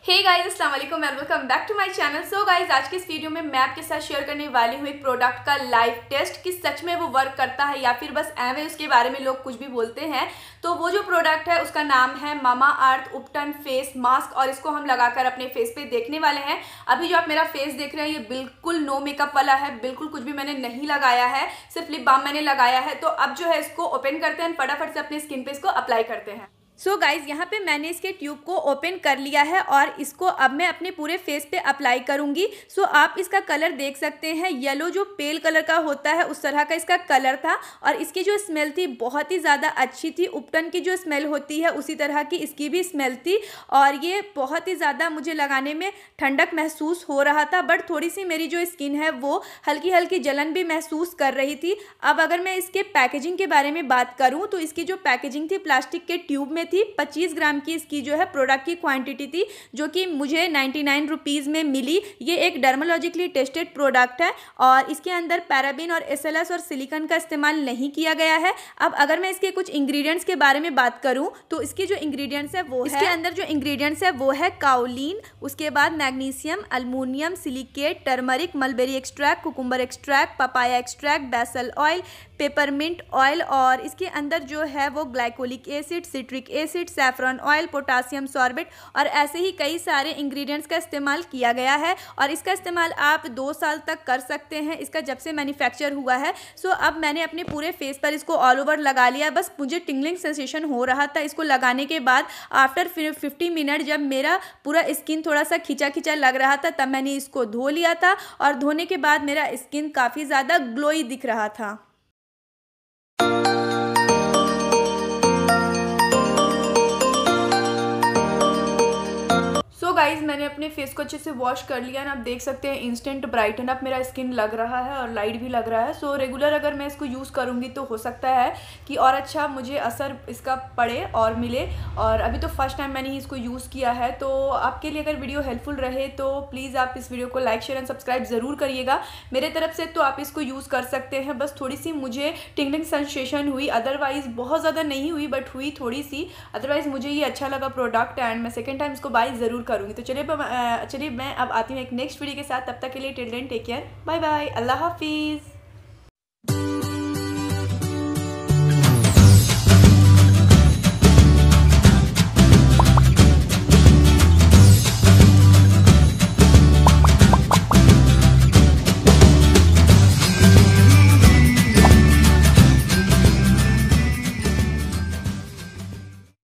हे guys, अस्सलाम वालेकुम and welcome back to my channel. So guys, आज के इस वीडियो में मैं आपके साथ शेयर करने वाली हूँ एक प्रोडक्ट का लाइव टेस्ट कि सच में वो वर्क करता है या फिर बस एवे उसके बारे में लोग कुछ भी बोलते हैं। तो वो जो प्रोडक्ट है उसका नाम है ममाअर्थ उपटन फेस मास्क और इसको हम लगाकर अपने फेस पे देखने वाले हैं। अभी जो आप मेरा फेस देख रहे हैं ये बिल्कुल नो मेकअप वाला है, बिल्कुल कुछ भी मैंने नहीं लगाया है, सिर्फ लिप बाम मैंने लगाया है। तो अब जो है इसको ओपन करते हैं, फटाफट से अपने स्किन पे इसको अप्लाई करते हैं। सो गाइज, यहाँ पे मैंने इसके ट्यूब को ओपन कर लिया है और इसको अब मैं अपने पूरे फेस पे अप्लाई करूँगी। सो आप इसका कलर देख सकते हैं, येलो जो पेल कलर का होता है उस तरह का इसका कलर था और इसकी जो स्मेल थी बहुत ही ज़्यादा अच्छी थी। उपटन की जो स्मेल होती है उसी तरह की इसकी भी स्मेल थी और ये बहुत ही ज़्यादा मुझे लगाने में ठंडक महसूस हो रहा था, बट थोड़ी सी मेरी जो स्किन है वो हल्की हल्की जलन भी महसूस कर रही थी। अब अगर मैं इसके पैकेजिंग के बारे में बात करूँ तो इसकी जो पैकेजिंग थी प्लास्टिक के ट्यूब में थी। 25 ग्राम की इसकी जो है प्रोडक्ट की क्वांटिटी थी जो कि मुझे 99 रुपीज़ में मिली। ये एक डर्मोलॉजिकली टेस्टेड प्रोडक्ट है और इसके अंदर पैराबेन और एसएलएस और सिलिकॉन का इस्तेमाल नहीं किया गया है। अब अगर मैं इसके कुछ इंग्रेडिएंट्स के बारे में बात करूं तो इसके जो इंग्रेडिएंट्स है वो इसके अंदर जो इंग्रेडिएंट्स है वो है काओलिन, उसके बाद magnesium, aluminium, silicate, turmeric, mulberry extract, cucumber extract, papaya extract, basil oil, peppermint oil और इसके अंदर जो है वो glycolic acid, citric acid, saffron oil, potassium sorbate और ऐसे ही कई सारे इंग्रेडिएंट्स का इस्तेमाल किया गया है और इसका इस्तेमाल आप 2 साल तक कर सकते हैं इसका जब से मैन्युफैक्चर हुआ है। सो अब मैंने अपने पूरे फेस पर इसको ऑल ओवर लगा लिया। बस मुझे टिंगलिंग सेंसेशन हो रहा था इसको लगाने के बाद। आफ्टर 50 मिनट जब मेरा पूरा स्किन थोड़ा सा खिंचा खिंचा लग रहा था तब मैंने इसको धो लिया था और धोने के बाद मेरा स्किन काफ़ी ज़्यादा ग्लोई दिख रहा था। सो गाइज, मैंने अपने फेस को अच्छे से वॉश कर लिया ना। आप देख सकते हैं इंस्टेंट ब्राइटन अप मेरा स्किन लग रहा है और लाइट भी लग रहा है। सो रेगुलर अगर मैं इसको यूज़ करूँगी तो हो सकता है कि और अच्छा मुझे असर इसका पड़े और मिले। और अभी तो फर्स्ट टाइम मैंने ही इसको यूज़ किया है। तो आपके लिए अगर वीडियो हेल्पफुल रहे तो प्लीज़ आप इस वीडियो को लाइक, शेयर एंड सब्सक्राइब ज़रूर करिएगा मेरे तरफ से। तो आप इसको यूज़ कर सकते हैं। बस थोड़ी सी मुझे टिंगलिंग सेंसेशन हुई, अदरवाइज़ बहुत ज़्यादा नहीं हुई बट हुई थोड़ी सी। अदरवाइज़ मुझे ये अच्छा लगा प्रोडक्ट एंड मैं सेकेंड टाइम इसको बाय ज़रूर करूँगी। तो चलिए मैं अब आती हूँ एक नेक्स्ट वीडियो के साथ। तब तक के लिए till then take care, bye bye, Allah हाफिज़।